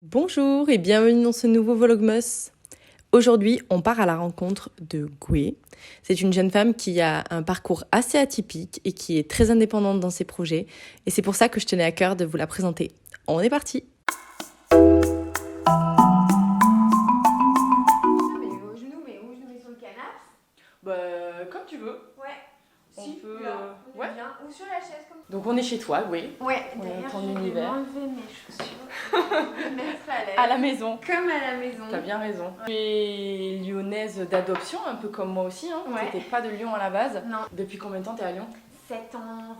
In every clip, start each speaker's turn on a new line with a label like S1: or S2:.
S1: Bonjour et bienvenue dans ce nouveau Vlogmas. Aujourd'hui, on part à la rencontre de Goué. C'est une jeune femme qui a un parcours assez atypique et qui est très indépendante dans ses projets. Et c'est pour ça que je tenais à cœur de vous la présenter. On est parti!
S2: Mais où je nous mets sur le canapé?
S1: Comme tu veux.
S2: Ouais.
S1: On
S2: Si,
S1: peut,
S2: là, on
S1: ouais.
S2: est bien. Ou sur la chaise comme ça.
S1: Donc on est chez toi, Goué.
S2: Ouais,
S1: On est
S2: d'ailleurs,
S1: dans ton
S2: je vais
S1: univers.
S2: m'enlever mes chaussures. Je vais me mettre à l'aise.
S1: À la maison.
S2: Comme à la maison.
S1: T'as bien raison. Tu es lyonnaise d'adoption, un peu comme moi aussi. Hein.
S2: Ouais.
S1: T'étais pas de Lyon à la base.
S2: Non.
S1: Depuis combien de temps t'es à Lyon?
S2: 7 ans.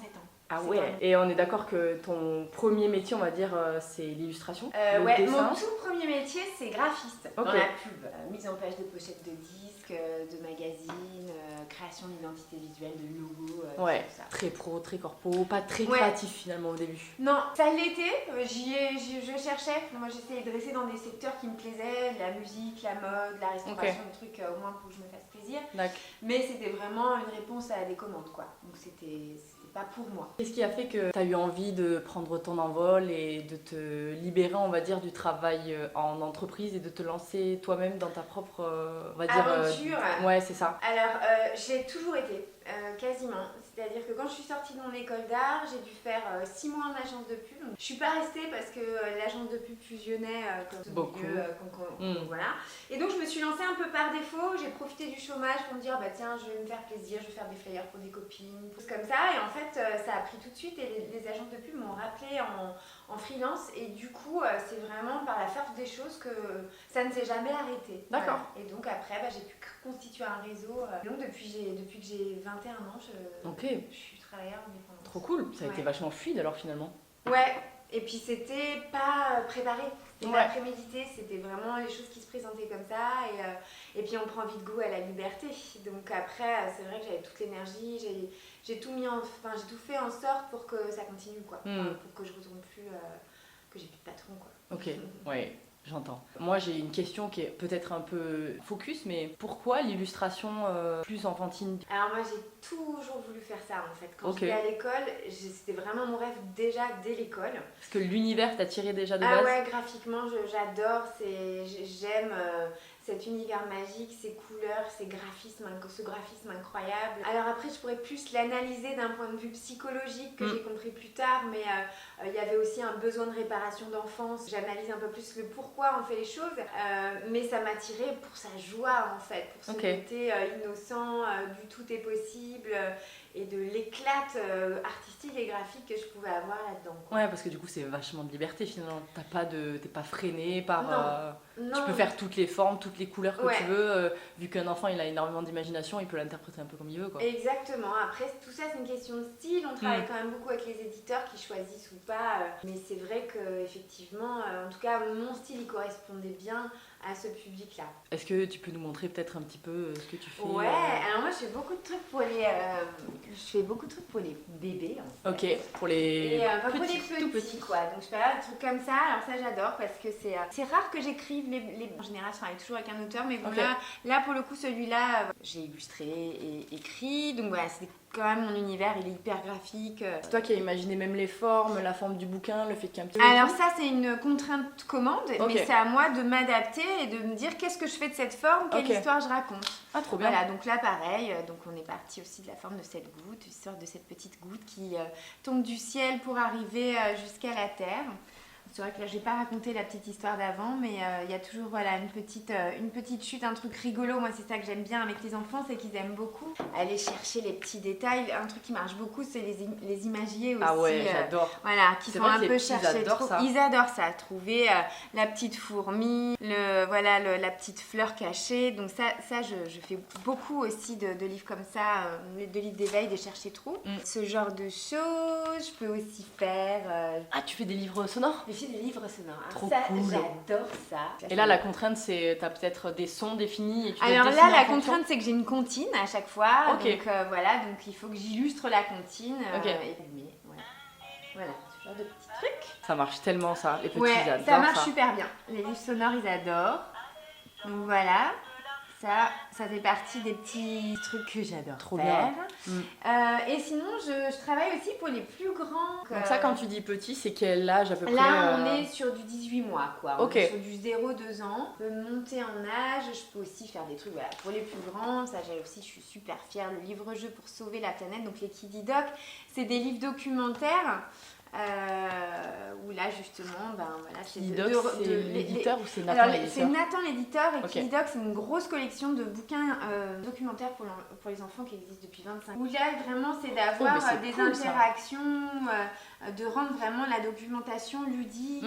S1: Ah
S2: C'est
S1: ouais.
S2: dingue.
S1: Et on est d'accord que ton premier métier, on va dire, c'est l'illustration, le
S2: Ouais,
S1: dessin.
S2: mon tout premier métier, c'est graphiste.
S1: Ok.
S2: Dans la pub. Mise en page de pochettes de disques, de magazines, création d'identité visuelle, de logos,
S1: Ouais,
S2: tout ça.
S1: très pro, très corpo, pas très
S2: Ouais.
S1: créatif finalement au début.
S2: Non, ça l'était, je cherchais, moi j'essayais de rester dans des secteurs qui me plaisaient, la musique, la mode, la restauration, des trucs au moins pour que je me fasse plaisir.
S1: D'accord.
S2: Mais c'était vraiment une réponse à des commandes quoi, donc c'était pas pour moi.
S1: Qu'est-ce qui a fait que tu as eu envie de prendre ton envol et de te libérer, on va dire, du travail en entreprise et de te lancer toi-même dans ta propre, on va dire...
S2: Aventure.
S1: Ouais, c'est ça.
S2: Alors, j'ai toujours été, quasiment. C'est-à-dire que quand je suis sortie de mon école d'art, j'ai dû faire 6 mois en agence de pub. Donc, je suis pas restée parce que l'agence de pub fusionnait comme ce
S1: Beaucoup.
S2: milieu, voilà. Et donc, je me suis lancée un peu par défaut. J'ai profité du chômage pour me dire, bah tiens, je vais me faire plaisir, je vais faire des flyers pour des copines, choses comme ça. Et en fait, ça a pris tout de suite et les agences de pub m'ont rappelé en freelance. Et du coup, c'est vraiment par la force des choses que ça ne s'est jamais arrêté.
S1: D'accord.
S2: Voilà. Et donc après, j'ai pu constituer un réseau. Donc depuis que j'ai 21 ans, je suis travailleuse indépendante.
S1: Trop cool, ça a été vachement fluide alors finalement.
S2: Ouais, et puis c'était pas préparé, c'était
S1: Ouais.
S2: pas prémédité, c'était vraiment les choses qui se présentaient comme ça. Et puis on prend vite goût à la liberté. Donc après, c'est vrai que j'avais toute l'énergie, j'ai tout j'ai tout fait en sorte pour que ça continue quoi. Pour que je retourne plus, que j'ai plus de patron quoi.
S1: Ok, ouais. J'entends. Moi, j'ai une question qui est peut-être un peu focus, mais pourquoi l'illustration plus enfantine?
S2: Alors moi, j'ai toujours voulu faire ça en fait. Quand j'étais à l'école, c'était vraiment mon rêve déjà dès l'école.
S1: Parce que l'univers t'a tiré déjà de
S2: Ah
S1: base?
S2: ouais, graphiquement, j'adore, j'aime cet univers magique, ces couleurs, ce graphisme incroyable. Alors après, je pourrais plus l'analyser d'un point de vue psychologique que j'ai compris plus tard, mais il y avait aussi un besoin de réparation d'enfance. J'analyse un peu plus le pourquoi on fait les choses, mais ça m'a tiré pour sa joie en fait, pour ce côté innocent, du tout est possible. Et de l'éclate artistique et graphique que je pouvais avoir là-dedans.
S1: Ouais, parce que du coup, c'est vachement de liberté finalement. T'es pas freiné par...
S2: Non.
S1: Tu peux faire toutes les formes, toutes les couleurs que tu veux. Vu qu'un enfant, il a énormément d'imagination, il peut l'interpréter un peu comme il veut, quoi.
S2: Exactement. Après, tout ça, c'est une question de style. On travaille quand même beaucoup avec les éditeurs qui choisissent ou pas. Mais c'est vrai qu'effectivement, en tout cas, mon style, il correspondait bien à ce public-là.
S1: Est-ce que tu peux nous montrer peut-être un petit peu ce que tu fais?
S2: Ouais, alors moi je fais beaucoup de trucs pour les bébés en fait.
S1: Ok, pour les
S2: pour les
S1: petits, tout petits
S2: quoi. Donc je fais des trucs comme ça, alors ça j'adore parce que c'est rare que j'écrive en général je travaille toujours avec un auteur, mais bon là pour le coup celui-là j'ai illustré et écrit, donc voilà c'est quand même mon univers il est hyper graphique.
S1: C'est toi qui as imaginé même les formes, la forme du bouquin, le fait qu'il y ait un petit...
S2: Alors ça c'est une contrainte commande, mais c'est à moi de m'adapter et de me dire qu'est-ce que je fais de cette forme, quelle histoire je raconte.
S1: Ah trop bien.
S2: Voilà, donc là pareil, donc on est parti aussi de la forme de cette goutte, l'histoire de cette petite goutte qui tombe du ciel pour arriver jusqu'à la terre. C'est vrai que là, je n'ai pas raconté la petite histoire d'avant, mais il y a toujours une petite chute, un truc rigolo. Moi, c'est ça que j'aime bien avec les enfants, c'est qu'ils aiment beaucoup aller chercher les petits détails. Un truc qui marche beaucoup, c'est les imagiers aussi.
S1: Ah ouais, j'adore.
S2: Voilà, qui sont un peu cherchés.
S1: Ils adorent ça.
S2: Trouver la petite fourmi, la petite fleur cachée. Donc ça je fais beaucoup aussi de livres comme ça, de livres d'éveil, des chercher trous. Ce genre de choses, je peux aussi faire...
S1: Ah, tu fais des livres sonores?
S2: Des livres sonores.
S1: Trop
S2: ça,
S1: cool.
S2: J'adore ça.
S1: Et là, la contrainte, c'est t'as peut-être des sons définis et tu
S2: alors là, la contrainte, c'est que j'ai une comptine à chaque fois.
S1: Ok.
S2: Donc donc il faut que j'illustre la comptine.
S1: Ok.
S2: Voilà, ce genre de petits trucs.
S1: Ça marche tellement ça, les petits ils adorent
S2: ça marche super bien. Les livres sonores, ils adorent. Donc voilà. Ça fait partie des petits trucs que j'adore
S1: Trop
S2: faire.
S1: bien.
S2: Et sinon, je travaille aussi pour les plus grands.
S1: Donc ça, quand tu dis petit, c'est quel âge à peu près
S2: Là, on est sur du 18 mois, quoi.
S1: Ok.
S2: On est sur du 0-2 ans. Je peux monter en âge, je peux aussi faire des trucs voilà, pour les plus grands. Ça, j'ai aussi, je suis super fière. Le livre-jeu pour sauver la planète, donc les Kiddy Doc, c'est des livres documentaires. Où là justement voilà, c'est
S1: l'éditeur ou c'est Nathan
S2: alors
S1: l'éditeur?
S2: c'est Nathan l'éditeur et
S1: Okay.
S2: Kiddy Doc c'est une grosse collection de bouquins documentaires pour les enfants qui existent depuis 25 ans. Où là vraiment c'est d'avoir des cool, interactions, de rendre vraiment la documentation ludique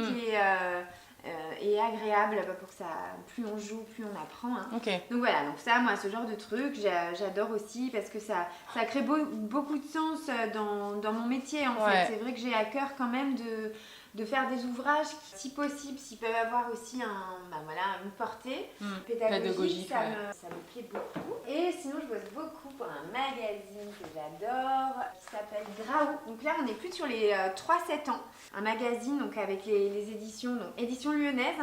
S2: et agréable pour que ça, plus on joue, plus on apprend. Hein.
S1: Okay.
S2: Donc voilà, donc ça, moi, ce genre de truc, j'adore aussi parce que ça crée beaucoup de sens dans mon métier en fait. C'est vrai que j'ai à cœur quand même de faire des ouvrages qui, si possible, s'ils peuvent avoir aussi une portée pédagogique, ça me plaît beaucoup. Et sinon, je bosse beaucoup pour un magazine que j'adore qui s'appelle Graou. Donc là, on est plus sur les 3-7 ans. Un magazine donc avec les éditions, donc édition lyonnaise,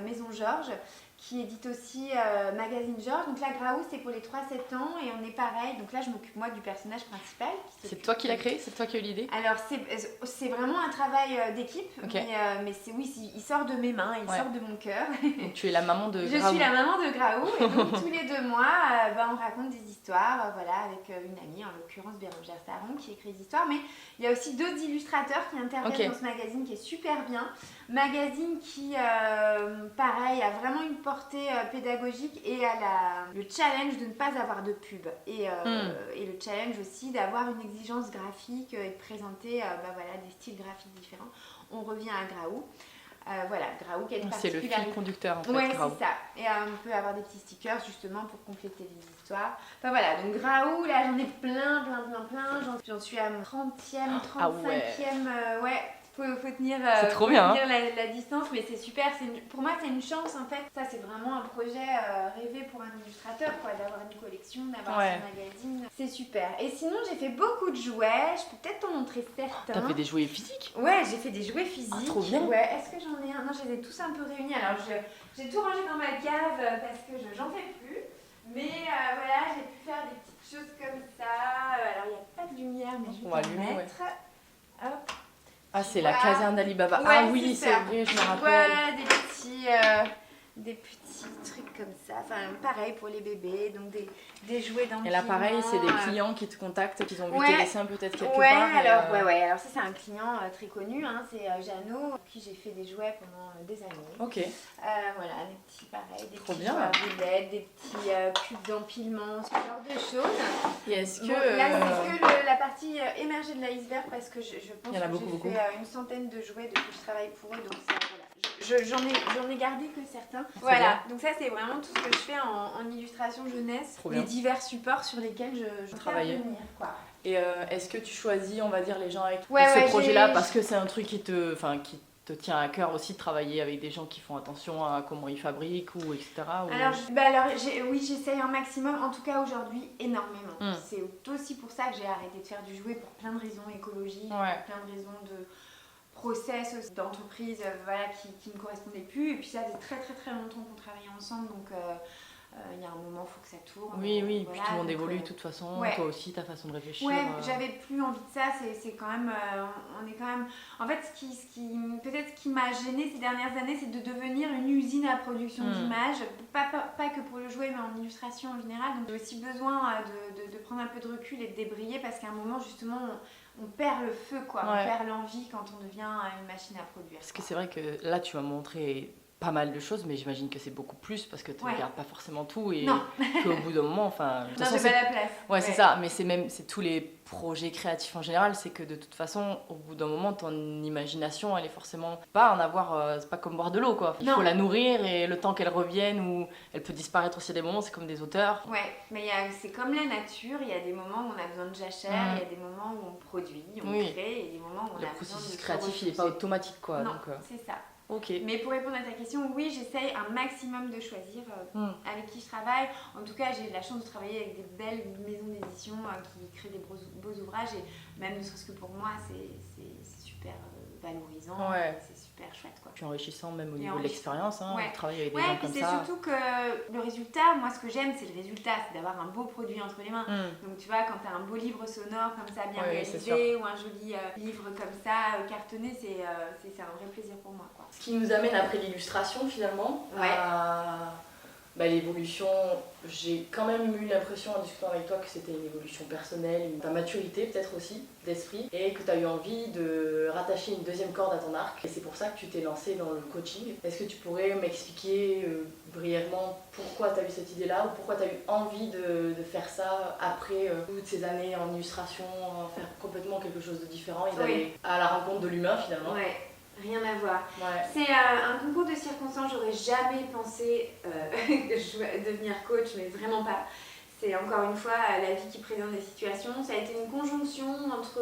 S2: Maison Georges, qui édite aussi Magazine Georges. Donc là, Graou, c'est pour les 3-7 ans et on est pareil. Donc là, je m'occupe moi du personnage principal.
S1: C'est toi qui l'as créé? C'est toi qui as eu l'idée?
S2: Alors, c'est vraiment un travail d'équipe, mais il sort de mes mains, il sort de mon cœur.
S1: Donc tu es la maman de Graou.
S2: Je suis la maman de Graou et donc tous les 2 mois, on raconte des histoires avec une amie, en l'occurrence Bérangère Saron, qui écrit des histoires. Mais il y a aussi d'autres illustrateurs qui interviennent dans ce magazine qui est super bien. Magazine qui, pareil, a vraiment une portée pédagogique et a le challenge de ne pas avoir de pub. Et le challenge aussi d'avoir une exigence graphique et de présenter des styles graphiques différents. On revient à Graou. Graou qui a une particularité.
S1: C'est le fil conducteur en fait.
S2: Ouais, c'est ça. Et on peut avoir des petits stickers justement pour compléter les histoires. Enfin voilà, donc Graou, là j'en ai plein. J'en suis à mon 30e, 35e. Faut tenir, la distance, mais c'est super. Pour moi, c'est une chance en fait. Ça, c'est vraiment un projet rêvé pour un illustrateur, d'avoir une collection, d'avoir son magazine. C'est super. Et sinon, j'ai fait beaucoup de jouets. Je peux peut-être t'en montrer certains.
S1: T'as fait des jouets physiques?
S2: Ouais, j'ai fait des jouets physiques.
S1: Ah, trop bien.
S2: Ouais, est-ce que j'en ai un? Non, je les ai tous un peu réunis. Alors, j'ai tout rangé dans ma cave parce que j'en fais plus. Mais j'ai pu faire des petites choses comme ça. Alors, il n'y a pas de lumière, mais je vais t'en mettre. Hop.
S1: Ah, c'est la caserne d'Ali Baba.
S2: Ouais,
S1: ah oui, c'est vrai, je me rappelle.
S2: Voilà, des petits trucs comme ça. Enfin, pareil pour les bébés, donc des jouets d'enfants.
S1: Et là, pareil, c'est des clients qui te contactent, qui ont vu tes dessins peut-être quelque part.
S2: Alors ça, c'est un client très connu, hein, c'est Jeannot, pour qui j'ai fait des jouets pendant des années.
S1: Ok.
S2: Voilà, des petits, pareil, des petits
S1: bien.
S2: jouets à roulettes, des petits cubes d'empilement, ce genre de choses.
S1: Et est-ce que...
S2: Là, c'est que la partie émergée de l'iceberg, parce que je pense que j'ai fait une centaine de jouets depuis que je travaille pour eux, donc ça, voilà. J'en ai gardé que certains. Voilà, donc ça c'est vraiment tout ce que je fais en illustration jeunesse, les divers supports sur lesquels je
S1: travaille. Et est-ce que tu choisis, on va dire, les gens avec
S2: ce
S1: projet-là parce que c'est un truc qui te tient à cœur aussi de travailler avec des gens qui font attention à comment ils fabriquent ou etc. Ou...
S2: Oui, j'essaye un maximum, en tout cas aujourd'hui énormément. C'est aussi pour ça que j'ai arrêté de faire du jouet pour plein de raisons écologiques, pour plein de raisons de process d'entreprise qui ne me correspondaient plus. Et puis ça faisait très très très longtemps qu'on travaillait ensemble, donc il y a un moment il faut que ça tourne.
S1: Oui, puis tout le monde évolue de toute façon, toi aussi ta façon de réfléchir.
S2: Ouais, j'avais plus envie de ça, c'est quand même, on est quand même... En fait, ce qui m'a gênée ces dernières années, c'est de devenir une usine à production d'images, pas que pour le jouet, mais en illustration en général. Donc j'ai aussi besoin de prendre un peu de recul et de débrayer, parce qu'à un moment, justement, on perd le feu, on perd l'envie quand on devient une machine à produire.
S1: Parce que c'est vrai que là, tu m'as montré pas mal de choses, mais j'imagine que c'est beaucoup plus parce que tu ne regardes pas forcément tout et qu'au bout d'un moment,
S2: non, j'ai pas la place.
S1: Ouais, c'est ça, mais c'est tous les projets créatifs en général, c'est que de toute façon, au bout d'un moment, ton imagination, elle est forcément pas en avoir, c'est pas comme boire de l'eau, quoi. Il faut la nourrir et le temps qu'elle revienne, ou elle peut disparaître aussi à des moments, c'est comme des auteurs.
S2: Ouais, mais c'est comme la nature, il y a des moments où on a besoin de jachère, il y a des moments où on produit, on crée, et des moments où on a besoin de...
S1: Le processus créatif, il est pas automatique, quoi.
S2: Non,
S1: donc,
S2: c'est ça.
S1: Okay.
S2: Mais pour répondre à ta question, oui, j'essaye un maximum de choisir avec qui je travaille. En tout cas, j'ai la chance de travailler avec des belles maisons d'édition qui créent des beaux ouvrages, et même ne serait-ce que pour moi, c'est super valorisant,
S1: Ouais.
S2: c'est super chouette quoi.
S1: Puis enrichissant même au
S2: Et
S1: niveau de l'expérience, hein,
S2: ouais.
S1: de travailler avec des
S2: Ouais,
S1: gens
S2: et puis
S1: comme
S2: c'est
S1: ça.
S2: surtout que le résultat, moi ce que j'aime c'est le résultat, c'est d'avoir un beau produit entre les mains. Donc tu vois, quand tu as un beau livre sonore comme ça, bien réalisé, ou un joli livre comme ça, cartonné, c'est un vrai plaisir pour moi quoi.
S1: Ce qui nous amène après l'illustration finalement à l'évolution. J'ai quand même eu l'impression en discutant avec toi que c'était une évolution personnelle, ta maturité peut-être aussi d'esprit, et que tu as eu envie de rattacher une deuxième corde à ton arc, et c'est pour ça que tu t'es lancée dans le coaching. Est-ce que tu pourrais m'expliquer brièvement pourquoi tu as eu cette idée-là, ou pourquoi tu as eu envie de faire ça après toutes ces années en illustration, faire complètement quelque chose de différent et d'aller à la rencontre de l'humain finalement?
S2: Rien à voir. C'est un concours de circonstances, j'aurais jamais pensé que je vais devenir coach, mais vraiment pas. C'est encore une fois la vie qui présente des situations. Ça a été une conjonction entre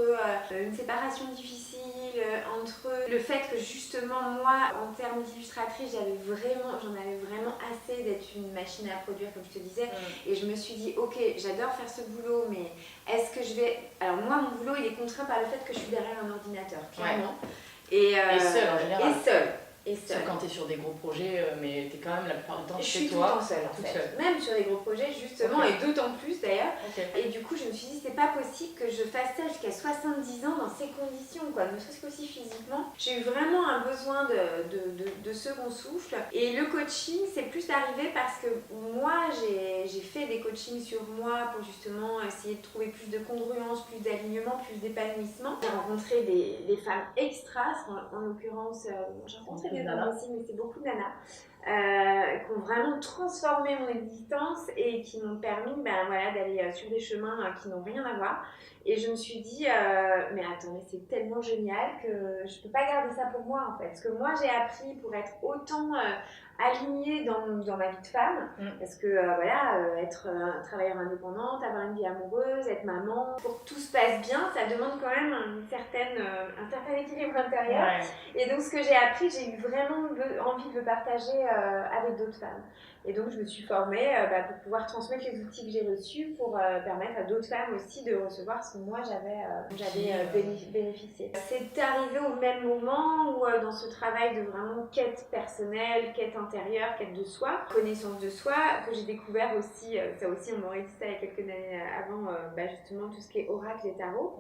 S2: une séparation difficile, entre le fait que justement moi, en termes d'illustratrice, j'en avais vraiment assez d'être une machine à produire comme je te disais. Et je me suis dit, ok, j'adore faire ce boulot, mais est-ce que je vais... Alors moi, mon boulot, il est contraint par le fait que je suis derrière un ordinateur, clairement. Et
S1: seule en général.
S2: Et seule.
S1: Sauf quand tu es sur des gros projets, mais tu es quand même la plupart du temps chez toi.
S2: Je suis tout le temps seule en fait. Même sur des gros projets justement, et d'autant plus d'ailleurs. Et du coup je me suis dit c'est pas possible que je fasse ça jusqu'à 70 ans dans ces conditions quoi, ne serait-ce qu'aussi physiquement. J'ai eu vraiment un besoin de second souffle. Et le coaching c'est plus arrivé parce que moi j'ai fait des coachings sur moi pour justement essayer de trouver plus de congruence, plus d'alignement, plus d'épanouissement. J'ai rencontré des femmes extras, en l'occurrence j'ai rencontré des hommes aussi, mais c'est beaucoup de nanas qui ont vraiment transformé mon existence et qui m'ont permis d'aller sur des chemins qui n'ont rien à voir. Et je me suis dit, mais attends, mais c'est tellement génial que je peux pas garder ça pour moi en fait. Parce que moi j'ai appris pour être autant alignée dans ma vie de femme, parce que être travailleuse indépendante, avoir une vie amoureuse, être maman, pour que tout se passe bien, ça demande quand même un certain équilibre intérieur. Et donc ce que j'ai appris, j'ai eu vraiment envie de le partager avec d'autres femmes. Et donc je me suis formée pour pouvoir transmettre les outils que j'ai reçus pour permettre à d'autres femmes aussi de recevoir ce que moi j'avais bénéficié. C'est arrivé au même moment où dans ce travail de vraiment quête personnelle, quête intérieure, quête de soi, connaissance de soi, que j'ai découvert aussi, ça aussi on m'aurait dit ça il y a quelques années avant, justement tout ce qui est oracle et tarot.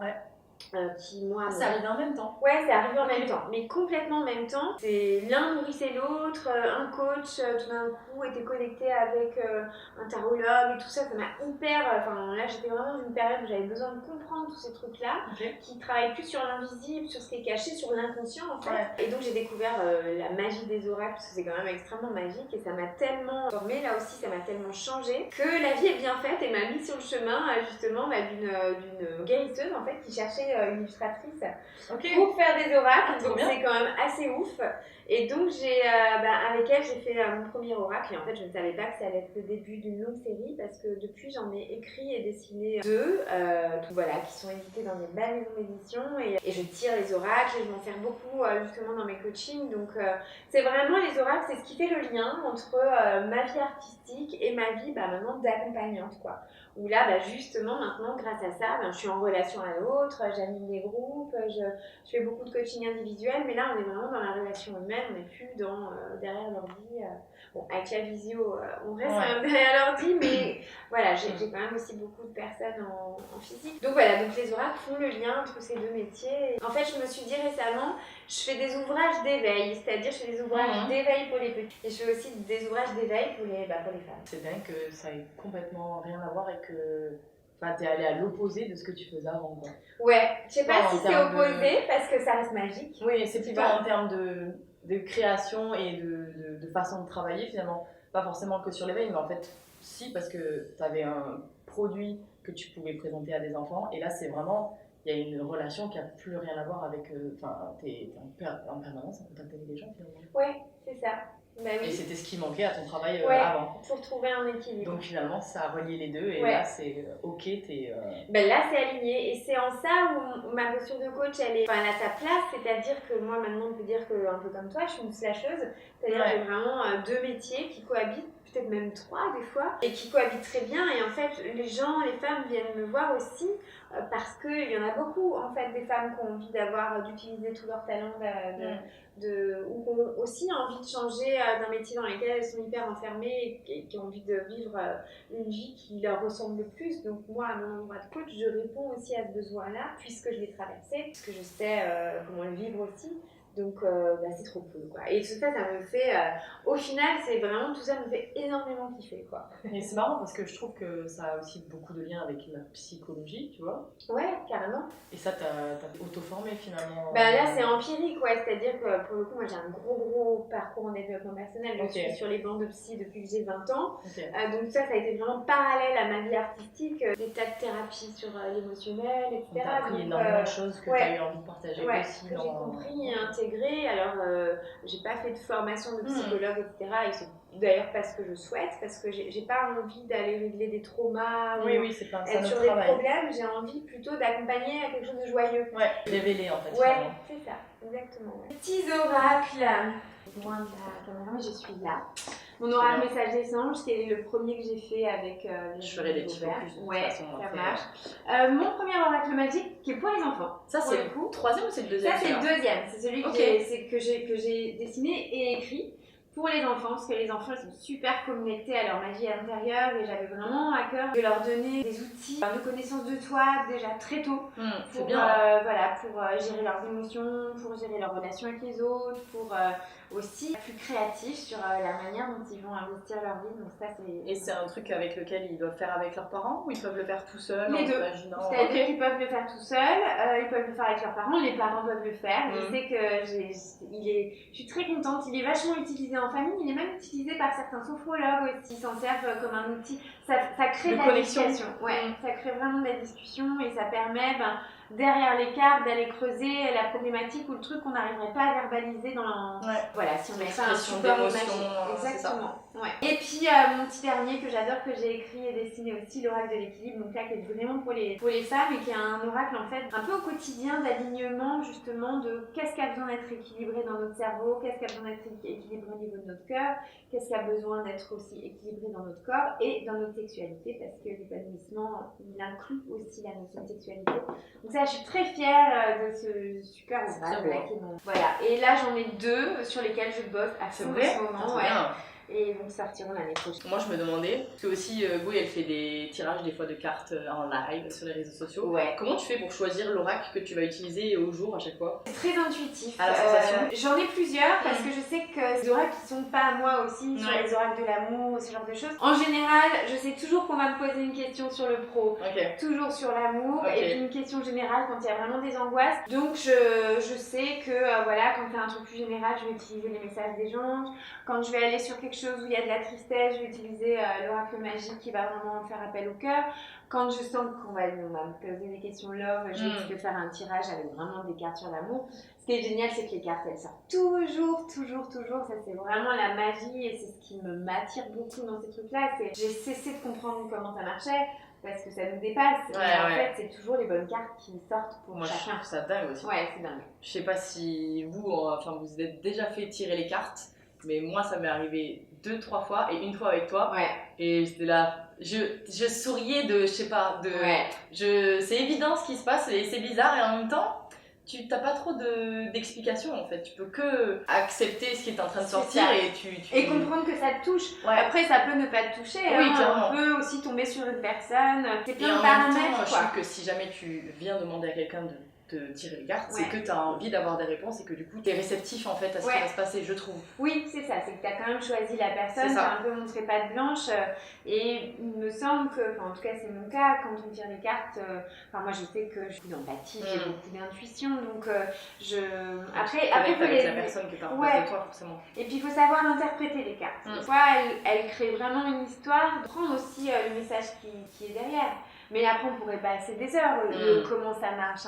S1: Ça arrive en même temps.
S2: Ouais, c'est arrivé en même temps, mais complètement en même temps. C'est l'un nourrissait l'autre, un coach tout d'un coup était connecté avec un tarologue et tout ça, ça m'a hyper... là j'étais vraiment dans une période où j'avais besoin de comprendre tous ces trucs-là, qui travaillent plus sur l'invisible, sur ce qui est caché, sur l'inconscient en fait. Et donc j'ai découvert la magie des oracles, parce que c'est quand même extrêmement magique et ça m'a tellement formée, là aussi ça m'a tellement changé, que la vie est bien faite et m'a mis sur le chemin justement d'une guérisseuse en fait qui cherchait une illustratrice pour faire des oracles, donc c'est quand même assez ouf. Et donc avec elle j'ai fait mon premier oracle et en fait je ne savais pas que ça allait être le début d'une longue série parce que depuis j'en ai écrit et dessiné 2 qui sont édités dans des belles maisons d'édition et je tire les oracles et je m'en sers beaucoup justement dans mes coachings. Donc c'est vraiment les oracles, c'est ce qui fait le lien entre ma vie artistique et ma vie maintenant d'accompagnante quoi. Où là, justement, maintenant, grâce à ça, je suis en relation à l'autre, j'anime des groupes, je fais beaucoup de coaching individuel, mais là, on est vraiment dans la relation humaine, on n'est plus derrière l'ordi. Avec la visio, on reste quand même derrière l'ordi, mais voilà, j'ai quand même aussi beaucoup de personnes en physique. Donc voilà, donc les oracles font le lien entre ces deux métiers. En fait, je me suis dit récemment, je fais des ouvrages d'éveil, c'est-à-dire je fais des ouvrages d'éveil pour les petits. Et je fais aussi des ouvrages d'éveil pour les femmes.
S1: C'est dingue que ça ait complètement rien à voir et que t'es allée à l'opposé de ce que tu faisais avant. Quoi.
S2: Ouais, je sais pas si c'est opposé parce que ça reste magique.
S1: Oui, c'est plutôt en termes de création et de façon de travailler finalement. Pas forcément que sur l'éveil, mais en fait, si, parce que t'avais un produit que tu pouvais présenter à des enfants et là c'est vraiment... Il y a une relation qui n'a plus rien à voir avec... t'es en permanence en contact avec les gens finalement.
S2: Ouais, c'est ça.
S1: Et c'était ce qui manquait à ton travail
S2: avant. Pour trouver un équilibre.
S1: Donc finalement, ça a relié les deux et là, c'est ok, t'es...
S2: Là, c'est aligné. Et c'est en ça où ma posture de coach, elle a sa place. C'est-à-dire que moi, maintenant, on peut dire que, un peu comme toi, je suis une slasheuse. C'est-à-dire que j'ai vraiment 2 métiers qui cohabitent, peut-être même 3 des fois, et qui cohabitent très bien. Et en fait, les gens, les femmes viennent me voir aussi parce qu'il y en a beaucoup en fait des femmes qui ont envie d'utiliser tout leur talent ou qui ont aussi envie de changer d'un métier dans lequel elles sont hyper enfermées et qui ont envie de vivre une vie qui leur ressemble le plus. Donc moi, à mon endroit de coach, je réponds aussi à ce besoin-là puisque je l'ai traversé, puisque je sais comment le vivre aussi. Donc c'est trop cool quoi. Et tout ça, ça me fait, au final, c'est vraiment tout ça me fait énormément kiffer quoi.
S3: Et c'est marrant parce que je trouve que ça a aussi beaucoup de liens avec la psychologie, tu vois.
S2: Ouais, carrément.
S3: Et ça, t'as auto-formé finalement.
S2: Là, c'est empirique, ouais. C'est-à-dire que pour le coup, moi, j'ai un gros parcours en développement personnel. Je suis sur les bancs de psy depuis que j'ai 20 ans. Donc ça a été vraiment parallèle à ma vie artistique. Des tas de thérapies sur l'émotionnel, etc.
S3: T'as appris énormément de choses que t'as eu envie de partager aussi.
S2: Que j'ai compris et intégré. Alors, j'ai pas fait de formation de psychologue, etc. Et c'est d'ailleurs pas ce que je souhaite, parce que j'ai pas envie d'aller régler des traumas ou
S3: c'est pas
S2: être sur des problèmes. J'ai envie plutôt d'accompagner à quelque chose de joyeux.
S3: Ouais, révéler en fait.
S2: Ouais, c'est ça, exactement. Petits oracles. Loin de la caméra, mais je suis là. Mon oracle message des anges, c'est le premier que j'ai fait avec
S3: je ferai des petits focus.
S2: Ouais, ça marche. Mon premier oracle magique, qui est pour les enfants.
S3: Ça, c'est le troisième ou c'est le deuxième?
S2: Ça, c'est le deuxième. C'est celui que j'ai dessiné et écrit pour les enfants, parce que les enfants ils sont super connectés à leur magie intérieure et j'avais vraiment à cœur de leur donner des outils de connaissance de toi déjà très tôt pour gérer leurs émotions, pour gérer leurs relations avec les autres, pour aussi être plus créatifs sur la manière dont ils vont investir leur vie. Donc ça,
S3: et c'est un truc avec lequel ils doivent faire avec leurs parents ou ils peuvent le faire tout seuls?
S2: Les deux. C'est-à-dire qu'ils peuvent le faire tout seuls, ils peuvent le faire avec leurs parents, les parents doivent le faire. Je sais que je suis très contente, il est vachement utilisé en famille, il est même utilisé par certains sophrologues aussi, ils s'en servent comme un outil. Ça crée de la discussion. Ouais, ça crée vraiment de la discussion et ça permet derrière les cartes d'aller creuser la problématique ou le truc qu'on n'arriverait pas à verbaliser dans voilà, si on met ça un support d'émotion. Exactement. Ouais. Et puis mon petit dernier que j'adore, que j'ai écrit et dessiné aussi, l'oracle de l'équilibre, donc là qui est vraiment pour les femmes et qui est un oracle en fait un peu au quotidien d'alignement justement de qu'est-ce qui a besoin d'être équilibré dans notre cerveau, qu'est-ce qui a besoin d'être équilibré au niveau de notre cœur, qu'est-ce qui a besoin d'être aussi équilibré dans notre corps et dans notre sexualité, parce que l'épanouissement il inclut aussi la notion de sexualité. Donc ça, je suis très fière de ce super oracle là qui est mon... Voilà. Et là j'en ai 2 sur lesquels je bosse à ce moment. Et ils vont sortir l'année prochaine.
S3: Moi je me demandais, parce que aussi Gouy elle fait des tirages des fois de cartes en live sur les réseaux sociaux. Comment tu fais pour choisir l'oracle que tu vas utiliser au jour à chaque fois?
S2: C'est très intuitif.
S3: À la sensation.
S2: J'en ai plusieurs parce que je sais que les oracles qui sont pas à moi aussi, sur les oracles de l'amour, ce genre de choses. En général, je sais toujours qu'on va me poser une question sur le pro, toujours sur l'amour, et puis une question générale quand il y a vraiment des angoisses. Donc je sais que quand c'est un truc plus général, je vais utiliser les messages des gens. Quand je vais aller sur quelque chose où il y a de la tristesse, je vais utiliser l'oracle magique qui va vraiment faire appel au cœur. Quand je sens qu'on va me poser des questions love, je vais essayer de faire un tirage avec vraiment des cartes sur l'amour. Ce qui est génial, c'est que les cartes, elles sortent toujours. Ça, c'est vraiment la magie et c'est ce qui m'attire beaucoup dans ces trucs-là. J'ai cessé de comprendre comment ça marchait parce que ça nous dépasse. En fait, c'est toujours les bonnes cartes qui sortent pour chacun.
S3: Je trouve ça dingue aussi.
S2: Ouais, c'est dingue.
S3: Je sais pas si vous êtes déjà fait tirer les cartes, mais moi, ça m'est arrivé 2-3 fois et une fois avec toi. Et c'était là, je souriais c'est évident ce qui se passe et c'est bizarre et en même temps, tu n'as pas trop d'explications en fait. Tu peux que accepter ce qui est en train de sortir
S2: et comprendre que ça te touche. Après, ça peut ne pas te toucher. On peut aussi tomber sur une personne. C'est plein de paramètres.
S3: Je trouve que si jamais tu viens demander à quelqu'un de tirer les cartes, c'est que tu as envie d'avoir des réponses et que du coup tu es réceptif en fait à ce qui va se passer, je trouve.
S2: Oui, c'est ça, c'est que tu as quand même choisi la personne, tu as un peu montré patte blanche et il me semble que, en tout cas c'est mon cas, quand on tire les cartes, moi je sais que je suis d'empathie, j'ai beaucoup d'intuition, donc après
S3: avec la personne que tu as en face de toi forcément.
S2: Et puis il faut savoir interpréter les cartes. Des fois elles créent vraiment une histoire, prendre aussi le message qui est derrière. Mais après, on pourrait passer des heures. Comment ça marche,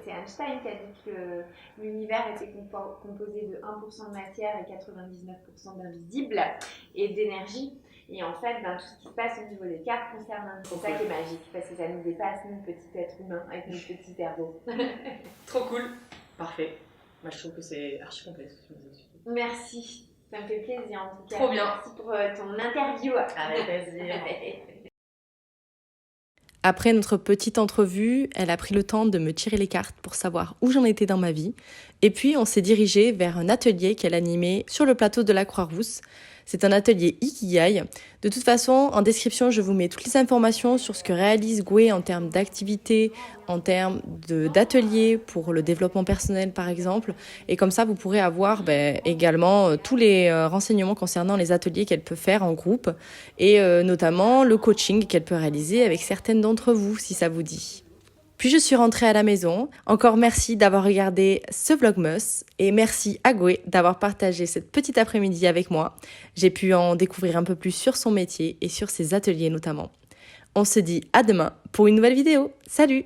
S2: c'est Einstein qui a dit que l'univers était composé de 1% de matière et 99% d'invisible et d'énergie. Et en fait, tout ce qui se passe au niveau des cartes concerne c'est ça qui est magique, parce que ça nous dépasse, nous, petits êtres humains, avec nos petits cerveaux.
S3: Trop cool. Parfait. Moi, je trouve que c'est archi complet ce que tu nous as dit.
S2: Merci. Ça me fait plaisir en tout cas.
S3: Trop bien.
S2: Merci pour ton interview.
S3: Avec plaisir.
S1: Après notre petite entrevue, elle a pris le temps de me tirer les cartes pour savoir où j'en étais dans ma vie. Et puis on s'est dirigé vers un atelier qu'elle animait sur le plateau de la Croix-Rousse. C'est un atelier Ikigai. De toute façon, en description, je vous mets toutes les informations sur ce que réalise Goué en termes d'activités, en termes d'ateliers pour le développement personnel par exemple. Et comme ça, vous pourrez avoir également tous les renseignements concernant les ateliers qu'elle peut faire en groupe et notamment le coaching qu'elle peut réaliser avec certaines d'entre vous si ça vous dit. Puis je suis rentrée à la maison. Encore merci d'avoir regardé ce Vlogmas et merci à Goué d'avoir partagé cette petite après-midi avec moi. J'ai pu en découvrir un peu plus sur son métier et sur ses ateliers notamment. On se dit à demain pour une nouvelle vidéo. Salut!